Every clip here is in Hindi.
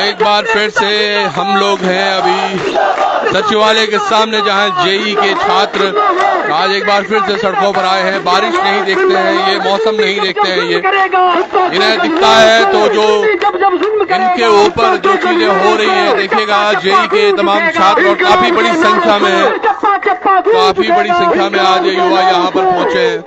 एक बार फिर से हम लोग हैं अभी सचिवालय के सामने, जहां जेई के छात्र आज एक बार फिर से सड़कों पर आए हैं। बारिश नहीं देखते हैं, ये मौसम नहीं देखते हैं, ये इन्हें दिखता है तो जो इनके ऊपर जो चीजें हो रही है देखिएगा। जेई के तमाम छात्र और काफी बड़ी संख्या में आज ये युवा यहाँ पर पहुंचे हैं।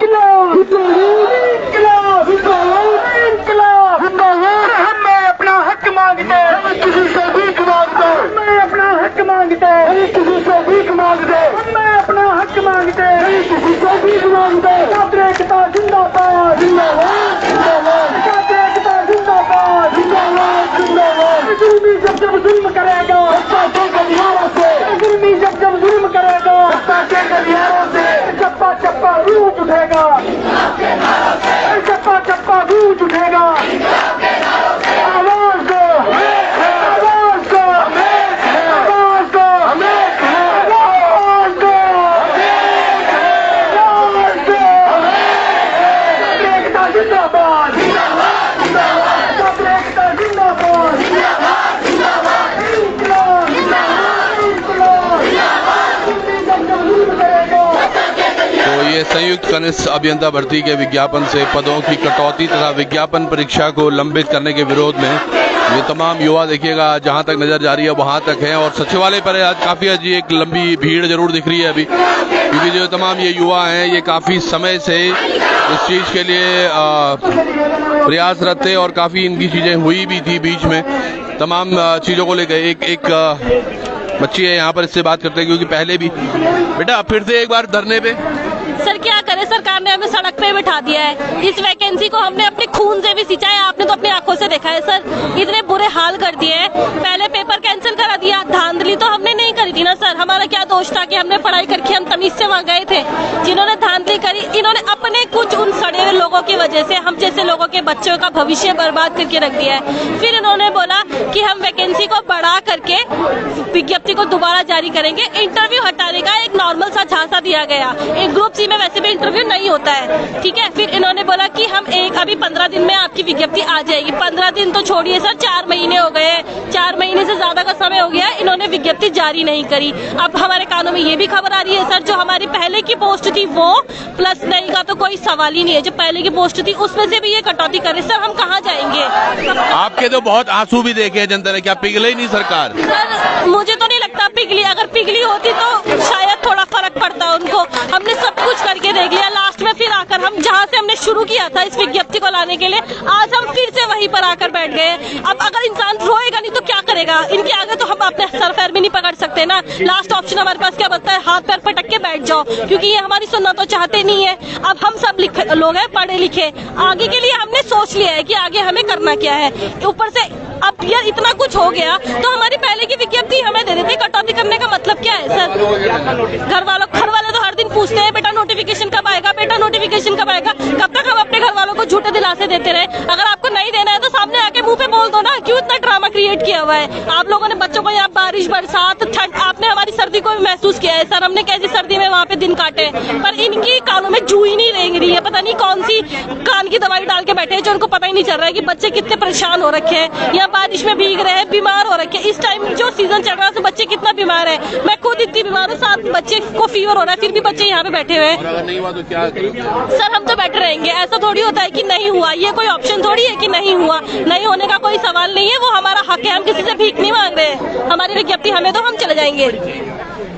किसी से भीख मांगते, मैं अपना हक मांगते, किसी से भीख मांगते, मैं अपना हक मांगते, किसी से भीख मांगते। छात्र एकता जिंदाबाद, जिंदाबाद, जिंदाबाद। छात्र एकता जिंदाबाद, जिंदाबाद, जिंदाबाद। जुल्मी जब जुल्म करेगा के गलियारों से, जुल्मी जब जुल्म करेगा के गलियारों से, चप्पा चप्पा गूंज उठेगा, चप्पा चप्पा गूंज उठेगा। संयुक्त कनिष्ठ अभियंता भर्ती के विज्ञापन से पदों की कटौती तथा विज्ञापन परीक्षा को लंबित करने के विरोध में ये तमाम युवा देखिएगा जहां तक नजर जा रही है वहां तक है। और सचिवालय पर आज काफी एक लंबी भीड़ जरूर दिख रही है अभी, क्योंकि जो तमाम ये युवा हैं ये काफी समय से इस चीज के लिए प्रयासरत थे और काफी इनकी चीजें हुई भी थी बीच में तमाम चीजों को लेकर। एक बच्ची है यहाँ पर, इससे बात करते हैं क्योंकि पहले भी बेटा फिर से एक बार धरने पे। सर क्या करें, सरकार ने हमें सड़क पे बिठा दिया है। इस वैकेंसी को हमने अपने खून से भी सींचा है, आपने तो अपनी आंखों से देखा है सर। इतने बुरे हाल कर दिए हैं, पहले पेपर कैंसिल करा दिया। धांधली तो हमने नहीं करी थी ना सर, हमारा क्या दोष था कि हमने पढ़ाई करके हम तमीज से वहाँ गए थे। जिन्होंने धांधली करी इन्होंने अपने कुछ उन सड़े हुए लोगों की वजह से हम जैसे लोगों के बच्चों का भविष्य बर्बाद करके रख दिया है। फिर इन्होंने बोला कि हम वैकेंसी को बढ़ा करके विज्ञप्ति को दोबारा जारी करेंगे। इंटरव्यू हटाने का एक नॉर्मल सा झांसा दिया गया। एक ग्रुप सी में वैसे भी इंटरव्यू नहीं होता है, ठीक है। फिर इन्होंने बोला कि हम अभी 15 दिन में आपकी विज्ञप्ति आ जाएगी। 15 दिन तो छोड़िए सर, 4 महीने हो गए, 4 महीने से ज्यादा का समय हो गया, इन्होंने विज्ञप्ति जारी नहीं करी। अब हमारे कानों में ये भी खबर आ रही है सर, जो हमारी पहले की पोस्ट थी वो प्लस नहीं का तो कोई सवाल ही नहीं है। जो पहले की पोस्ट थी उसमें से भी ये कटौती करे। सर हम कहाँ जाएंगे? आपके तो बहुत आंसू भी देखे जनता ने, क्या पिघले ही नहीं सरकार? सर मुझे तो नहीं लगता पिघली, अगर पिघली होती तो शायद थोड़ा फर्क पड़ता उनको। हमने सब कुछ करके देख लिया, लास्ट में फिर आकर हम जहाँ से हमने शुरू किया था इस विज्ञप्ति को लाने के लिए, आज हम फिर से वहीं पर आकर बैठ गए। अब अगर इंसान रोएगा नहीं तो क्या करेगा? इनके आगे तो हम अपने सर पैर भी नहीं पकड़ सकते ना। लास्ट ऑप्शन हमारे पास क्या बचता है? हाथ पैर पटक के बैठ जाओ, क्योंकि ये हमारी सुनना तो चाहते नहीं है। अब हम सब लोग हैं पढ़े लिखे, आगे के लिए हमने सोच लिया है कि आगे हमें करना क्या है। ऊपर से अब यार इतना कुछ हो गया तो हमारी पहले की विज्ञप्ति हमें दे देते। कटौती करने का मतलब क्या है सर? घर वाले तो हर दिन पूछते हैं बेटा नोटिफिकेशन कब आएगा, बेटा नोटिफिकेशन कब आएगा। कब तक हम अपने घर वालों को झूठे दिलासे देते रहे? अगर आपको नहीं देना है तो सामने आके मुंह पे बोल दो ना, क्यों इतना ड्रामा क्रिएट किया हुआ है? आप लोगों ने बच्चों को यहाँ बारिश बरसात ठंड, आपने हमारी सर्दी को भी महसूस किया है सर। हमने कैसी सर्दी में वहाँ पे दिन काटे, पर इनकी कानों में जू ही नहीं रेंग रही है। पता नहीं कौन सी कान की दवाई डाल के बैठे हैं जो उनको पता ही नहीं चल रहा है कि बच्चे कितने परेशान हो रखे हैं या बारिश में भीग रहे हैं, बीमार हो रखे हैं। इस टाइम जो सीजन चल रहा है तो बच्चे कितना बीमार है। मैं खुद इतनी बीमार हूँ, 7 बच्चे को फीवर हो रहा है, फिर भी बच्चे यहाँ पे बैठे हुए हैं। अगर नहीं हुआ तो क्या सर हम तो बैठे रहेंगे, ऐसा थोड़ी होता है कि नहीं हुआ। ये कोई ऑप्शन थोड़ी है कि नहीं हुआ, नहीं होने का कोई सवाल नहीं है। वो हमारा हक है, हम किसी से भीख नहीं मांग रहे। हमारी विज्ञप्ति हमें तो हम चले जाएंगे।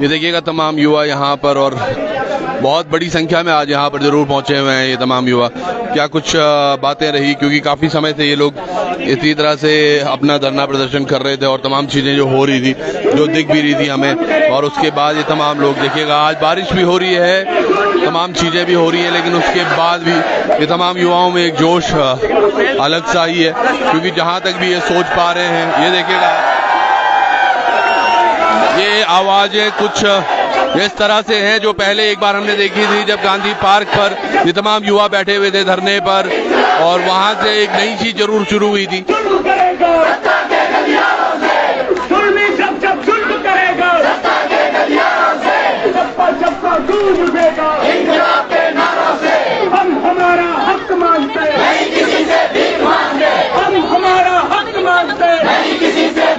ये देखिएगा तमाम युवा यहाँ पर, और बहुत बड़ी संख्या में आज यहाँ पर जरूर पहुंचे हुए हैं ये तमाम युवा। क्या कुछ बातें रही, क्योंकि काफी समय से ये लोग इसी तरह से अपना धरना प्रदर्शन कर रहे थे और तमाम चीजें जो हो रही थी, जो दिख भी रही थी हमें। और उसके बाद ये तमाम लोग देखिएगा, आज बारिश भी हो रही है, तमाम चीजें भी हो रही है, लेकिन उसके बाद भी ये तमाम युवाओं में एक जोश अलग सा ही है, क्योंकि जहां तक भी ये सोच पा रहे हैं, ये देखिएगा ये आवाजें कुछ इस तरह से हैं जो पहले एक बार हमने देखी थी जब गांधी पार्क पर ये तमाम युवा बैठे हुए थे धरने पर, और वहां से एक नई चीज जरूर शुरू हुई थी। हम हमारा हक मांगते, नहीं किसी से भीख मांगते। हम हमारा हक मांगते, नहीं किसी से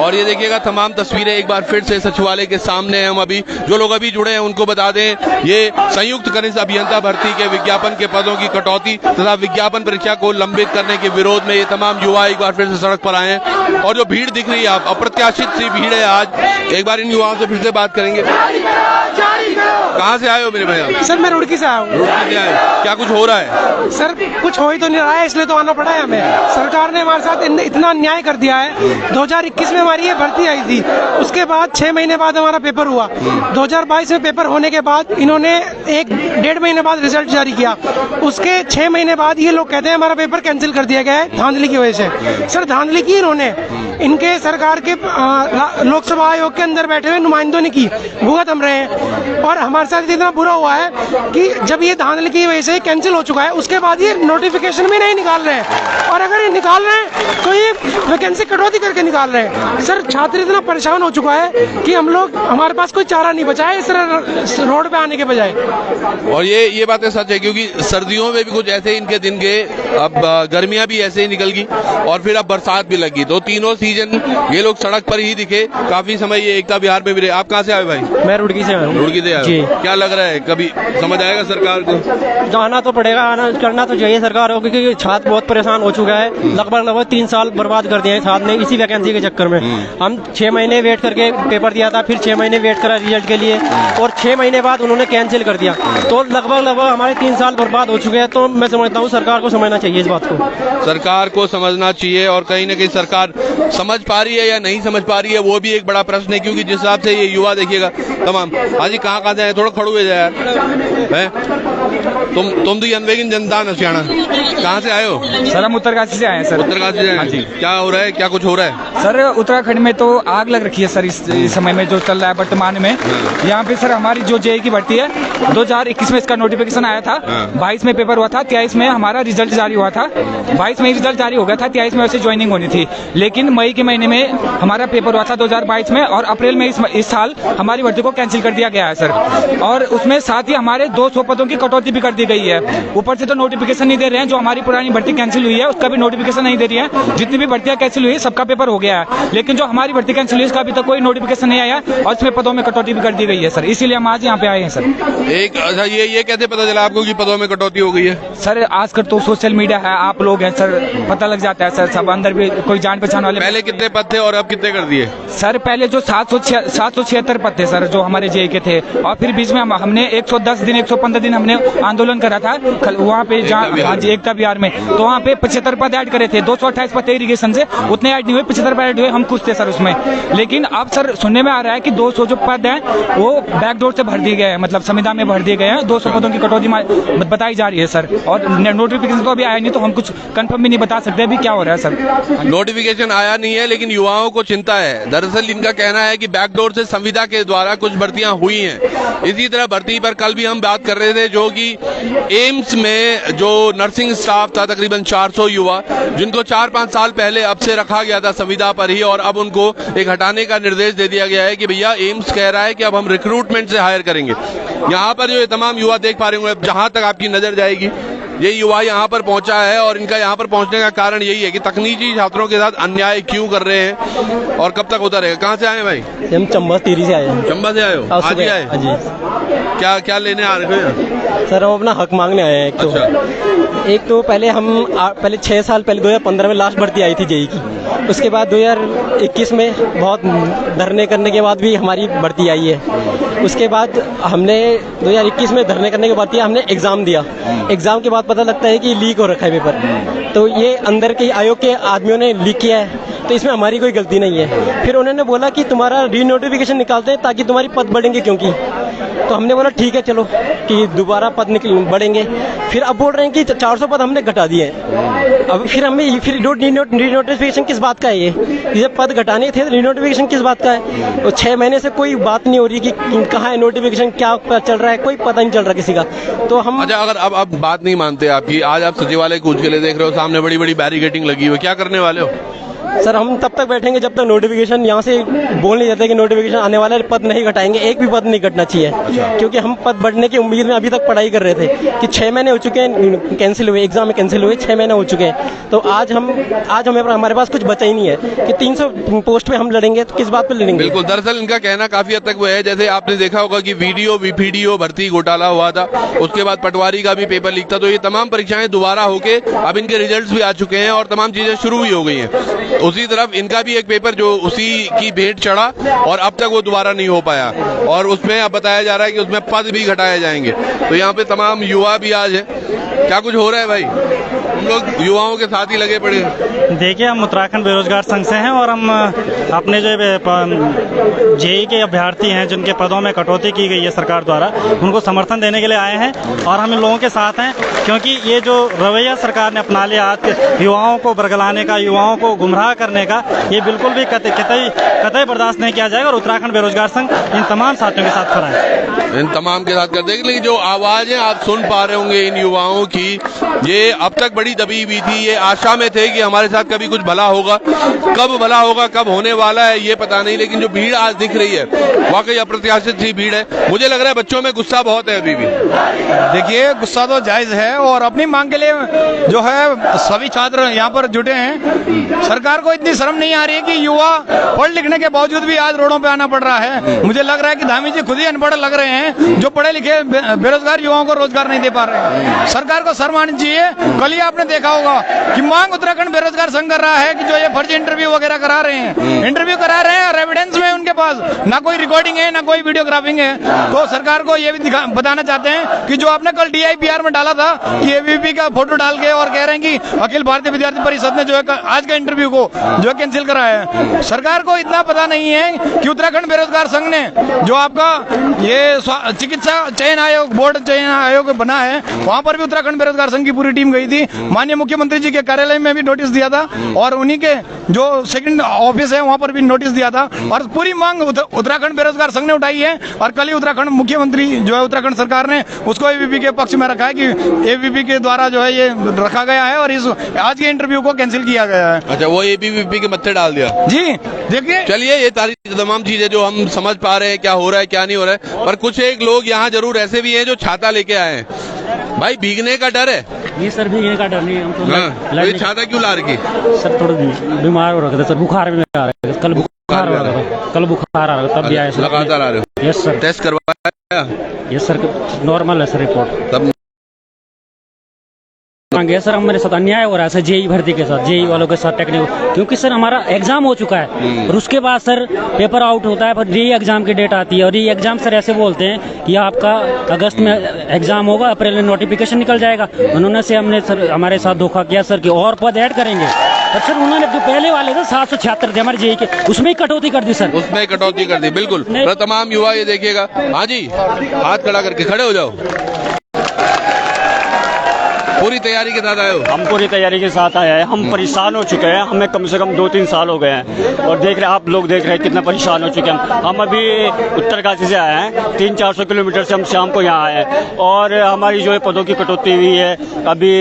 और ये देखिएगा तमाम तस्वीरें एक बार फिर से सचिवालय के सामने हैं। हम अभी जो लोग अभी जुड़े हैं उनको बता दें, ये संयुक्त कनिष्ठ अभियंता भर्ती के विज्ञापन के पदों की कटौती तथा विज्ञापन परीक्षा को लंबित करने के विरोध में ये तमाम युवा एक बार फिर से सड़क पर आए हैं। और जो भीड़ दिख रही है, आप अप्रत्याशित सी भीड़ है आज। एक बार इन युवाओं से फिर से बात करेंगे। कहाँ से आए हो मेरे भाई? सर मैं रुड़की से आया हूँ। रुड़की से आए, क्या कुछ हो रहा है? सर कुछ हो ही तो नहीं रहा है, इसलिए तो आना पड़ा है हमें। सरकार ने हमारे साथ इतना अन्याय कर दिया है। 2021 में हमारी ये भर्ती आई थी, उसके बाद 6 महीने बाद हमारा पेपर हुआ। 2022 में पेपर होने के बाद इन्होंने 1-1.5 महीने बाद रिजल्ट जारी किया। उसके 6 महीने बाद ये लोग कहते हैं हमारा पेपर कैंसिल कर दिया गया है धांधली की वजह से। सर धांधली की इन्होंने इनके सरकार के लोकसभा आयोग के अंदर बैठे हुए नुमाइंदों ने की, भुगत हम रहे हैं। और हमारे साथ इतना बुरा हुआ है कि जब ये धांधली की वजह से कैंसिल हो चुका है, उसके बाद ये नोटिफिकेशन भी नहीं निकाल रहे हैं। और अगर ये निकाल रहे हैं तो ये वैकेंसी कटौती करके निकाल रहे हैं। सर छात्र इतना परेशान हो चुका है कि हम लोग, हमारे पास कोई चारा नहीं बचा है इस रोड पे आने के बजाय। और ये बातें सच है, क्योंकि सर्दियों में भी कुछ ऐसे इनके दिन गए, अब गर्मियां भी ऐसे ही निकल गई और फिर अब बरसात भी लगी, तो तीनों सीजन ये लोग सड़क पर ही दिखे। काफी समय ये एकता विहार में भी रहे। आप कहाँ से आए भाई? मैं रुड़की से आया हूँ। रुड़की से आए हो। क्या लग रहा है, कभी समझ आएगा सरकार को? जाना तो पड़ेगा, आना करना तो चाहिए सरकार को, क्योंकि छात्र बहुत परेशान हो चुका है। लगभग 3 साल बर्बाद कर दिए हैं छात्र ने इसी वैकेंसी के चक्कर में। हम 6 महीने वेट करके पेपर दिया था, फिर 6 महीने वेट करा रिजल्ट के लिए, और 6 महीने बाद उन्होंने कैंसिल कर दिया। तो लगभग हमारे 3 साल बर्बाद हो चुके हैं। तो मैं समझता हूँ सरकार को समझना चाहिए इस बात को। सरकार को समझना चाहिए, और कहीं ना कहीं सरकार समझ पा रही है या नहीं समझ पा रही है वो भी एक बड़ा प्रश्न है, क्योंकि जिस हिसाब से ये युवा देखिएगा तमाम। हाजी कहाँ से आए? थोड़ा खड़ू हो जाए यार। तुम तो अनवेगिन जनता नशियाना, कहाँ से आए हो? सर हम उत्तरकाशी से आए हैं सर। उत्तरकाशी से आए? जी। क्या हो रहा है, क्या कुछ हो रहा है? सर उत्तराखंड में तो आग लग रखी है सर इस समय में जो चल रहा है वर्तमान में। यहाँ पे सर हमारी जो जेईई की भर्ती है 2021 में इसका नोटिफिकेशन आया था, 22 में पेपर हुआ था, 23 में हमारा रिजल्ट जारी हुआ था। 22 में रिजल्ट जारी हो गया था, 23 में वैसे ज्वाइनिंग होनी थी, लेकिन मई के महीने में हमारा पेपर हुआ था 2022 में, और अप्रैल में इस साल हमारी भर्ती को कैंसिल कर दिया गया है सर। और उसमें साथ ही हमारे 200 पदों की कटौती भी कर दी गई है। ऊपर से तो नोटिफिकेशन नहीं दे रहे हैं, जो हमारी पुरानी भर्ती कैंसिल हुई है उसका भी नोटिफिकेशन नहीं दे रही है। जितनी भी भर्तियां कैंसिल हुई है सबका पेपर हो गया है, लेकिन जो हमारी भर्ती कैंसिल हुई इसका अभी तक कोई नोटिफिकेशन नहीं आया, और इसमें पदों में कटौती भी कर दी गई है सर। इसीलिए हम आज यहाँ पे आए हैं सर। अच्छा, ये कैसे पता चला आपको कि पदों में कटौती हो गई है? सर आजकल तो सोशल मीडिया है, आप लोग हैं सर, पता लग जाता है सर। सब अंदर भी कोई जान पहचान वाले। पहले कितने पद थे और अब कितने कर दिए? सर पहले जो 776 पद थे सर जो हमारे जेईई के थे, और फिर बीच में हमने 110 दिन 115 दिन हमने आंदोलन करा था वहाँ पे, जहाँ एकता विहार में, तो वहाँ पे 75 पद ऐड करे थे। 228 पद थे इरिगेशन से, उतने ऐड नहीं हुए, 75 पद ऐड हुए। हम खुश थे सर उसमें। लेकिन अब सर सुनने में आ रहा है कि 200 जो पद हैं वो बैकडोर से भर दिए गए हैं, मतलब संविदा में भर दिए गए हैं। 200 पदों की कटौती बताई जा रही है सर, और नोटिफिकेशन तो अभी आया नहीं, तो हम कुछ कंफर्म भी नहीं बता सकते अभी क्या हो रहा है सर। नोटिफिकेशन आया नहीं है, लेकिन युवाओं को चिंता है। दरअसल इनका कहना है कि बैकडोर से संविदा के द्वारा कुछ भर्तियां हुई हैं। इसी तरह भर्ती पर कल भी हम बात कर रहे थे, जो कि एम्स में जो नर्सिंग स्टाफ था तकरीबन 400 युवा, जिनको 4-5 साल पहले अब से रखा गया था संविदा पर ही, और अब उनको एक हटाने का निर्देश दे दिया गया है कि भैया एम्स कह रहा है कि अब हम रिक्रूटमेंट से हायर करेंगे। यहाँ पर जो ये तमाम युवा देख पा रहे होंगे, जहां तक आपकी नजर जाएगी, ये युवा यहाँ पर पहुंचा है, और इनका यहाँ पर पहुंचने का कारण यही है कि तकनीकी छात्रों के साथ अन्याय क्यों कर रहे हैं और कब तक होता रहेगा। कहाँ से आए भाई? हम चंबा टिहरी से आए हैं। चंबा से आए हो? आज ही आए? जी। क्या लेने आ रहे हो? सर हम अपना हक मांगने आए हैं। एक तो पहले 6 साल पहले 2015 में लास्ट भर्ती आई थी जेईई की, उसके बाद 2021 में बहुत धरने करने के बाद भी हमारी भर्ती आई है। उसके बाद हमने 2021 में धरने करने के बाद हमने एग्ज़ाम दिया। एग्ज़ाम के बाद पता लगता है कि लीक हो रखा है पेपर, तो ये अंदर के आयोग के आदमियों ने लीक किया है, तो इसमें हमारी कोई गलती नहीं है। फिर उन्होंने बोला कि तुम्हारा रीनोटिफिकेशन निकालते हैं ताकि तुम्हारी पद बढ़ेंगे, क्योंकि तो हमने बोला ठीक है चलो कि दोबारा पद बढ़ेंगे। फिर अब बोल रहे हैं कि 400 पद हमने घटा दिए हैं। अब फिर हमें रीनोटिफिकेशन किस बात का है? ये पद घटाने थे, रीनोटिफिकेशन किस बात का है? तो 6 महीने से कोई बात नहीं हो रही कि कहाँ है नोटिफिकेशन, क्या चल रहा है, कोई पता नहीं चल रहा किसी का। तो हम अच्छा, अगर अब बात नहीं मानते आपकी, आज आप सचिवालय कूच के लिए देख रहे हो, सामने बड़ी बड़ी बैरिकेडिंग लगी हुई, क्या करने वाले हो? सर हम तब तक बैठेंगे जब तक नोटिफिकेशन यहाँ से बोल नहीं देते कि नोटिफिकेशन आने वाला है, पद नहीं घटाएंगे, एक भी पद नहीं घटना चाहिए। क्योंकि हम पद बढ़ने की उम्मीद में अभी तक पढ़ाई कर रहे थे कि 6 महीने हो चुके हैं कैंसिल हुए, एग्जाम कैंसिल हुए, 6 महीने हो चुके हैं। तो आज हमारे पास कुछ बचा ही नहीं है कि 300 पोस्ट पे हम लड़ेंगे, तो किस बात पे लड़ेंगे। बिल्कुल, दरअसल इनका कहना काफी हद तक वो है, जैसे आपने देखा होगा कि वीडियो भर्ती घोटाला हुआ था, उसके बाद पटवारी का भी पेपर लीक था, तो ये तमाम परीक्षाएं दोबारा होके अब इनके रिजल्ट्स भी आ चुके हैं और तमाम चीजें शुरू भी हो गई हैं। उसी तरफ इनका भी एक पेपर जो उसी की भेंट चढ़ा और अब तक वो दोबारा नहीं हो पाया, और उसमें अब बताया जा रहा है कि उसमें पद भी घटाए जाएंगे। तो यहाँ पे तमाम युवा भी आज है। क्या कुछ हो रहा है भाई? हम लोग युवाओं के साथ ही लगे पड़े हैं। देखिए, हम उत्तराखंड बेरोजगार संघ से हैं और हम अपने जो जेई के अभ्यर्थी हैं जिनके पदों में कटौती की गई है सरकार द्वारा, उनको समर्थन देने के लिए आए हैं और हम इन लोगों के साथ हैं। क्योंकि ये जो रवैया सरकार ने अपना लिया युवाओं को बरगलाने का, युवाओं को गुमराह करने का, ये बिल्कुल भी कतई बर्दाश्त नहीं किया जाएगा। और उत्तराखंड बेरोजगार संघ इन तमाम साथियों के साथ खड़ा है। इन तमाम के साथ कर देंगे। लेकिन जो आवाजें आप सुन पा रहे होंगे इन युवाओं की, ये अब तक बड़ी दबी हुई थी, ये आशा में थे कि हमारे साथ कभी कुछ भला होगा। कब भला होगा, कब होने वाला है ये पता नहीं, लेकिन जो भीड़ आज दिख रही है वाकई अप्रत्याशित सी भीड़ है। मुझे लग रहा है बच्चों में गुस्सा बहुत है अभी भी। देखिए, गुस्सा तो जायज है और अपनी मांग के लिए जो है सभी छात्र यहाँ पर जुटे हैं। सरकार को इतनी शर्म नहीं आ रही है कि युवा पढ़ लिखने के बावजूद भी आज रोडों पे आना पड़ रहा है। मुझे लग रहा है कि धामी जी खुद ही अनपढ़ लग रहे हैं, जो पढ़े लिखे बेरोजगार युवाओं को रोजगार नहीं दे पा रहे हैं। सरकार को शर्म आनी चाहिए। कल ही आपने देखा होगा कि मांग उत्तराखंड बेरोजगार संघ कर रहा है कि जो ये फर्जी इंटरव्यू वगैरह करा रहे हैं, इंटरव्यू करा रहे हैं और एविडेंस में उनके पास ना कोई रिकॉर्डिंग है ना कोई वीडियोग्राफिंग है। तो सरकार को ये भी बताना चाहते हैं कि जो आपने कल DIPR में डाला था कि ABP का फोटो डाल के और कह रहे हैं कि अखिल भारतीय विद्यार्थी परिषद ने जो है आज का इंटरव्यू को जो है कैंसिल कराया है। सरकार को इतना पता नहीं है कि उत्तराखंड बेरोजगार संघ ने जो आपका ये चिकित्सा चयन आयोग, बोर्ड चयन आयोग बना है, वहां पर भी उत्तराखंड बेरोजगार संघ की पूरी टीम गई थी। माननीय मुख्यमंत्री जी के कार्यालय में भी नोटिस दिया था और उन्हीं के जो सेकंड ऑफिस है वहां पर भी नोटिस दिया था और पूरी मांग उत्तराखंड बेरोजगार संघ ने उठाई है। और कल ही उत्तराखंड मुख्यमंत्री जो है उत्तराखंड सरकार ने उसको ABP के पक्ष में रखा है कि ABP के द्वारा जो है ये रखा गया है और इस आज के इंटरव्यू को कैंसिल किया गया है। अच्छा, वो ABP के मत्थे डाल दिया जी। देखिए, चलिए, ये तमाम चीजें जो हम समझ पा रहे हैं क्या हो रहा है क्या नहीं हो रहा है, पर कुछ एक लोग यहाँ जरूर ऐसे भी हैं जो छाता लेके आए हैं। भाई, भीगने का डर है? नहीं सर, भीगने का डर नहीं, हम तो ये छाता क्यों ला रखी? सर थोड़ा बीमार हो रखा था सर, बुखार में आ रहा था, कल बुखार आ रहा था, तब भी आया सर। लगातार आ रहे हो? Yes sir. टेस्ट करवाया? यस सर, नॉर्मल है सर रिपोर्ट। तब मांगे सर, हमारे साथ अन्याय हो रहा है सर, जेई भर्ती के साथ, जेई वालों के साथ टेक्निकल, क्योंकि सर हमारा एग्जाम हो चुका है और उसके बाद सर पेपर आउट होता है, फिर री एग्जाम की डेट आती है और री एग्जाम सर ऐसे बोलते हैं कि आपका अगस्त में एग्जाम होगा, अप्रैल में नोटिफिकेशन निकल जाएगा। उन्होंने से हमने सर हमारे साथ धोखा किया सर कि और पद ऐड करेंगे, और सर उन्होंने जो पहले वाले थे 776 थे हमारे जेई के, उसमें ही कटौती कर दी सर, उसमें कटौती कर दी। बिल्कुल, तो तमाम युवा ये देखिएगा। हाँ जी, हाथ खड़ा करके खड़े हो जाओ। पूरी तैयारी के साथ आए हो? हम पूरी तैयारी के साथ आए हैं। हम परेशान हो चुके हैं, हमें कम से कम 2-3 साल हो गए हैं और देख रहे हैं, आप लोग देख रहे हैं कितना परेशान हो चुके हैं। हम अभी उत्तरकाशी से आए हैं, 300-400 किलोमीटर से हम शाम को यहाँ आए हैं और हमारी जो है पदों की कटौती हुई है। अभी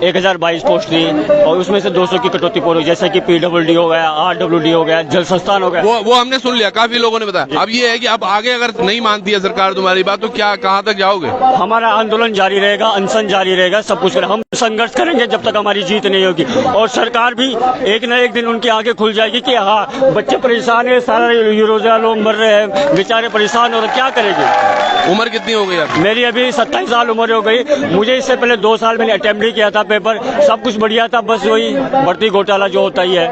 1022 पोस्ट थी और उसमें से 200 की कटौती पूरी, जैसे कि PWD हो गया, RWD हो गया, जल संस्थान हो गया। वो हमने सुन लिया, काफी लोगों ने बताया। अब ये है कि अब आगे अगर नहीं मानती है सरकार तुम्हारी बात, तो क्या कहाँ तक जाओगे? हमारा आंदोलन जारी रहेगा, अनशन जारी रहेगा, सब कुछ हम संघर्ष करेंगे जब तक हमारी जीत नहीं होगी। और सरकार भी एक न एक दिन उनकी आंखें खुल जाएगी कि हाँ, बच्चे परेशान है, सारे रोजा लोग मर रहे हैं, बेचारे परेशान हो रहे, क्या करेंगे? उम्र कितनी हो गई आपकी? मेरी अभी 27 साल उम्र हो गई। मुझे इससे पहले 2 साल मैंने अटेम्प्ट किया था पेपर, सब कुछ बढ़िया था, बस वही भर्ती घोटाला जो होता ही है,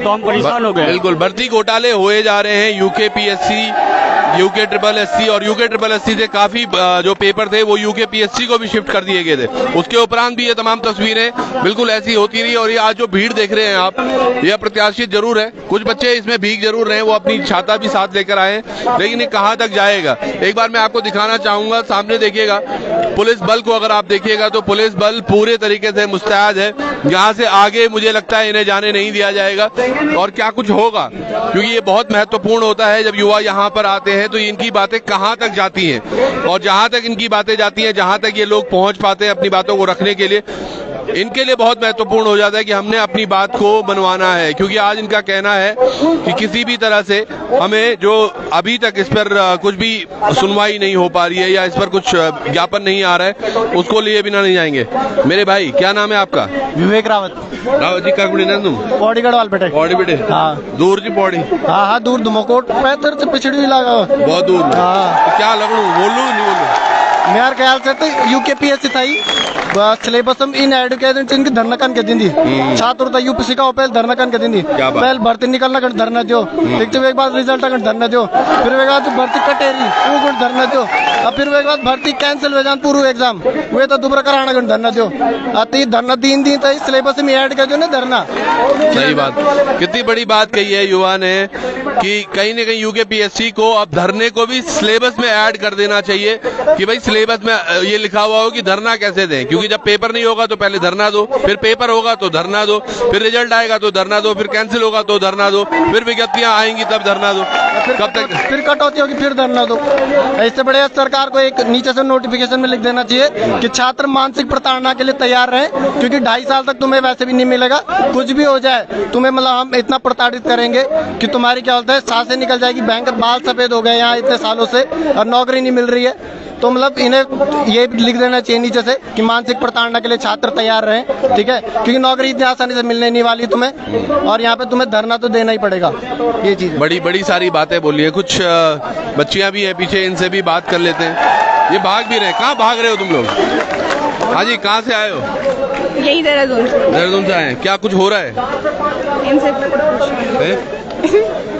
तो हम परेशान हो गए। बिल्कुल, भर्ती घोटाले हुए जा रहे हैं। UKPSC, UKSSC और UKSSC से काफी जो पेपर थे वो UKPSC को भी शिफ्ट कर दिए गए थे। उसके उपरांत भी ये तमाम तस्वीरें बिल्कुल ऐसी होती रही और ये आज जो भीड़ देख रहे हैं आप, ये अप्रत्याशित जरूर है। कुछ बच्चे इसमें भीग जरूर रहे हैं, वो अपनी छाता भी साथ लेकर आए, लेकिन ये कहाँ तक जाएगा? एक बार मैं आपको दिखाना चाहूंगा, सामने देखिएगा पुलिस बल को, अगर आप देखिएगा तो पुलिस बल पूरे तरीके से मुस्तैद है। यहाँ से आगे मुझे लगता है इन्हें जाने नहीं दिया जाएगा और क्या कुछ होगा, क्योंकि ये बहुत महत्वपूर्ण होता है। जब युवा यहाँ पर आते हैं तो इनकी बातें कहाँ तक जाती हैं और जहाँ तक इनकी बातें जाती हैं, जहाँ तक ये लोग पहुँच पाते हैं अपनी बातों को रखने के लिए, इनके लिए बहुत महत्वपूर्ण हो जाता है कि हमने अपनी बात को मनवाना है, क्योंकि आज इनका कहना है कि किसी भी तरह से हमें जो अभी तक इस पर कुछ भी सुनवाई नहीं हो पा रही है या इस पर कुछ ज्ञापन नहीं आ रहा है, उसको लिए बिना नहीं जाएंगे। मेरे भाई, क्या नाम है आपका? विवेक रावत। रावत जी, क्या कुड़ी तुम? पौड़ी गढ़वाल बेटे। पौड़ी बेटे? हाँ। दूर जी पौड़ी? हाँ हाँ, दूर धुमकोट पैथर से पिछड़ी लगा बहुत दूर। हाँ। तो क्या लगू, बोलू नहीं बोलू? मेरे ख्याल से तो यूकेपीएससी था ही सिलेबस में इन एडुकेशन इनकी धरना कान के दिन दी छात्र था यूपीसी का पहले धरना कान के दिन दी पहले भर्ती निकलना कर धरना दो, एक तो एक बार रिजल्ट का धरना दो, फिर एक बाद भर्ती कटेरी वो धरना दो, अब फिर एक बाद भर्ती कैंसिल हो जान पूरा एग्जाम वे तो दोबारा कराना कर धरना दो, आती धरना तीन दिन था सिलेबस में ऐड कर दो ना धरना। सही बात, कितनी बड़ी बात कही है युवा ने कि कहीं न कहीं यूकेपीएससी को अब धरने को भी सिलेबस में ऐड कर देना चाहिए कि भाई सिलेबस में ये लिखा हुआ हो कि धरना कैसे दें, क्योंकि जब पेपर नहीं होगा तो पहले धरना दो, फिर पेपर होगा तो धरना दो, फिर रिजल्ट आएगा तो धरना दो, फिर कैंसिल होगा तो धरना दो, फिर विज्ञप्तियां आएंगी तब धरना दो, कब तक फिर कटौती होगी फिर धरना दो। इससे बड़े सरकार को एक नीचे से नोटिफिकेशन में लिख देना चाहिए कि छात्र मानसिक प्रताड़ना के लिए तैयार रहे, क्योंकि 2.5 साल तक तुम्हें वैसे भी नहीं मिलेगा, कुछ भी हो जाए तुम्हें मतलब हम इतना प्रताड़ित करेंगे कि तुम्हारी क्या होता है सांसें निकल जाएगी, बैंक बाल सफेद हो गए यहाँ इतने सालों से और नौकरी नहीं मिल रही है। तो मतलब इन्हें ये लिख देना चाहिए नीचे से कि मानसिक प्रताड़ना के लिए छात्र तैयार रहें, ठीक है, क्योंकि नौकरी इतनी आसानी से मिलने नहीं वाली तुम्हें और यहाँ पे तुम्हें धरना तो देना ही पड़ेगा। ये चीज बड़ी बड़ी सारी बातें बोली है। कुछ बच्चियां भी है पीछे, इनसे भी बात कर लेते हैं। ये भाग भी रहे, कहाँ भाग रहे हो तुम लोग? हाँ जी, कहाँ से आए हो? यही देहरादून से। देहरादून से आए हैं। क्या कुछ हो रहा है? इनसे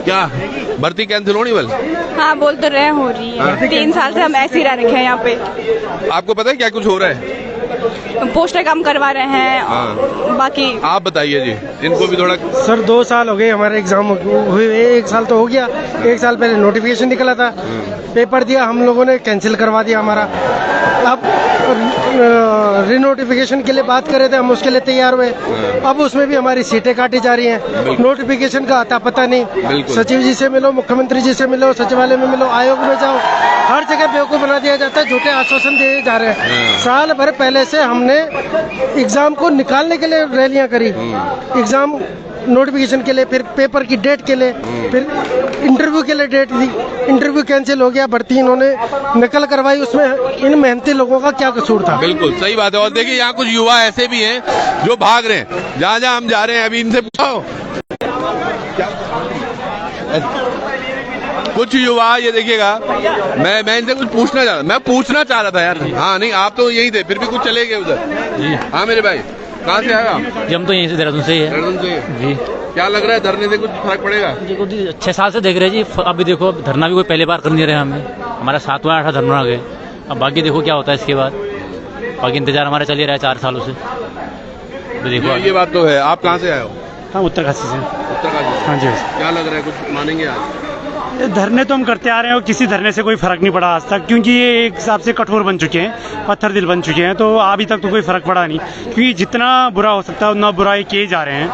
क्या भर्ती कैंसिल होनी? बल हाँ बोल तो रहे हो रही है, 3 साल से हम ऐसे ही रह रखे हैं यहाँ पे। आपको पता है क्या कुछ हो रहा है? पोस्टर काम करवा रहे हैं, बाकी आप बताइए जी, इनको भी थोड़ा। सर 2 साल हो गए हमारे एग्जाम हुए, 1 साल तो हो गया, 1 साल पहले नोटिफिकेशन निकला था, पेपर दिया हम लोगों ने, कैंसिल करवा दिया हमारा। अब रिनोटिफिकेशन के लिए बात कर रहे थे हम, उसके लिए तैयार हुए, अब उसमें भी हमारी सीटें काटी जा रही हैं, नोटिफिकेशन का आता पता नहीं। सचिव जी से मिलो, मुख्यमंत्री जी से मिलो, सचिवालय में मिलो, आयोग में जाओ, हर जगह बेवकूफ बना दिया जाता है, झूठे आश्वासन दिए जा रहे हैं। साल भर पहले से हमने एग्जाम को निकालने के लिए रैलियां करी, एग्जाम नोटिफिकेशन के लिए, फिर पेपर की डेट के लिए, फिर इंटरव्यू के लिए डेट दी, इंटरव्यू कैंसिल हो गया, भर्ती इन्होंने नकल करवाई, उसमें इन मेहनती लोगों का क्या कसूर था? बिल्कुल सही बात है। और देखिए यहाँ कुछ युवा ऐसे भी हैं जो भाग रहे हैं, जहाँ जहाँ हम जा रहे हैं अभी इनसे पूछो। कुछ युवा, ये देखिएगा, मैं इनसे कुछ पूछना चाह रहा था यार। हाँ नहीं, आप तो यही थे, फिर भी कुछ चले गए उधर। हाँ मेरे भाई, कहाँ से आया? जी हम तो यहीं से, देहरादून से ही है। देहरादून से जी। क्या लग रहा है, धरने से कुछ फर्क पड़ेगा? जी 6 साल से देख रहे जी, अभी देखो धरना भी कोई पहले बार कर नहीं रहे हमें, हमारा 7वां 8वां धरना आ गए, अब बाकी देखो क्या होता है इसके बाद, बाकी इंतजार हमारा चल ही रहा है 4 सालों से। तो देखो ये बात तो है। आप कहाँ से आए हो? हाँ उत्तरकाशी से। उत्तरकाशी? हाँ जी। क्या लग रहा है, कुछ मानेंगे आज? धरने तो हम करते आ रहे हैं और किसी धरने से कोई फर्क नहीं पड़ा आज तक, क्योंकि ये एक हिसाब से कठोर बन चुके हैं, पत्थर दिल बन चुके हैं, तो अभी तक तो कोई फर्क पड़ा नहीं, क्योंकि जितना बुरा हो सकता है उतना बुरा ये किए जा रहे हैं।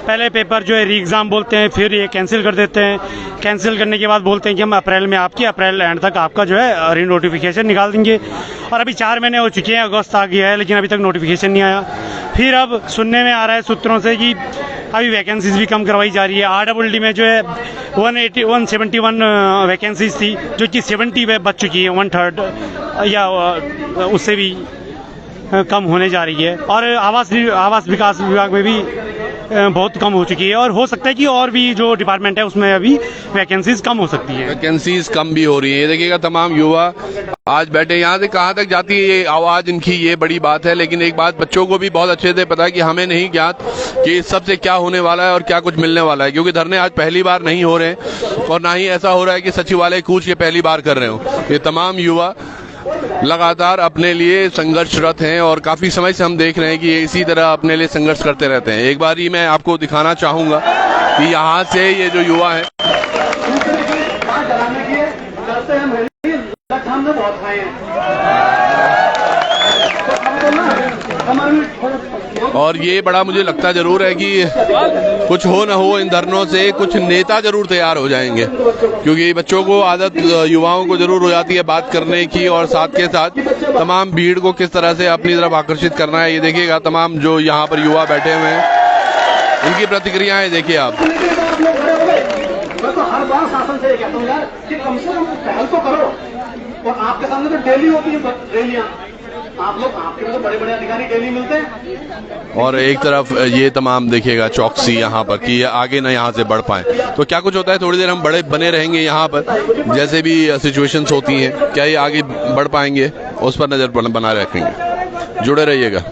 पहले पेपर जो है री एग्ज़ाम बोलते हैं, फिर ये कैंसिल कर देते हैं, कैंसिल करने के बाद बोलते हैं कि हम अप्रैल में अप्रैल एंड तक आपका जो है री नोटिफिकेशन निकाल देंगे, और अभी 4 महीने हो चुके हैं, अगस्त आ गया है लेकिन अभी तक नोटिफिकेशन नहीं आया। फिर अब सुनने में आ रहा है सूत्रों से कि अभी वैकेंसीज भी कम करवाई जा रही है। RDD में जो है 171 वैकेंसीज थी, जो कि 70 में बच चुकी है, 1/3 या उससे भी कम होने जा रही है। और आवास विकास विभाग में भी बहुत कम हो चुकी है, और हो सकता है कि और भी जो डिपार्टमेंट है उसमें अभी वैकेंसीज कम हो सकती है। वैकेंसीज कम भी हो रही है। ये देखिएगा, तमाम युवा आज बैठे, यहाँ से कहाँ तक जाती है ये आवाज इनकी, ये बड़ी बात है। लेकिन एक बात बच्चों को भी बहुत अच्छे से पता है कि हमें नहीं ज्ञात कि इस सब से क्या होने वाला है और क्या कुछ मिलने वाला है, क्योंकि धरने आज पहली बार नहीं हो रहे और ना ही ऐसा हो रहा है कि सचिवालय कूच के पहली बार कर रहे हो। ये तमाम युवा लगातार अपने लिए संघर्षरत हैं और काफी समय से हम देख रहे हैं कि ये इसी तरह अपने लिए संघर्ष करते रहते हैं। एक बार ही मैं आपको दिखाना चाहूंगा कि यहाँ से ये जो युवा है, और ये बड़ा मुझे लगता जरूर है कि कुछ हो ना हो इन धरनों से कुछ नेता जरूर तैयार हो जाएंगे, क्योंकि बच्चों को आदत, युवाओं को जरूर हो जाती है बात करने की, और साथ के साथ तमाम भीड़ को किस तरह से अपनी तरफ आकर्षित करना है। ये देखिएगा तमाम जो यहाँ पर युवा बैठे हुए हैं, इनकी प्रतिक्रियाएं देखिए आप। मैं तो हर बार शासन से ये कहता हूँ यार कि कम से कम पहल तो करो, और आपके सामने तो डेली होती है रैलियां, आप लोग, आपके तो बड़े बड़े अधिकारी डेली मिलते हैं। और एक तरफ ये तमाम देखिएगा चौकसी यहाँ पर कि आगे ना यहाँ से बढ़ पाए। तो क्या कुछ होता है, थोड़ी देर हम बने रहेंगे यहाँ पर, जैसे भी सिचुएशंस होती हैं, क्या ये आगे बढ़ पाएंगे उस पर नजर बनाए रखेंगे। जुड़े रहिएगा।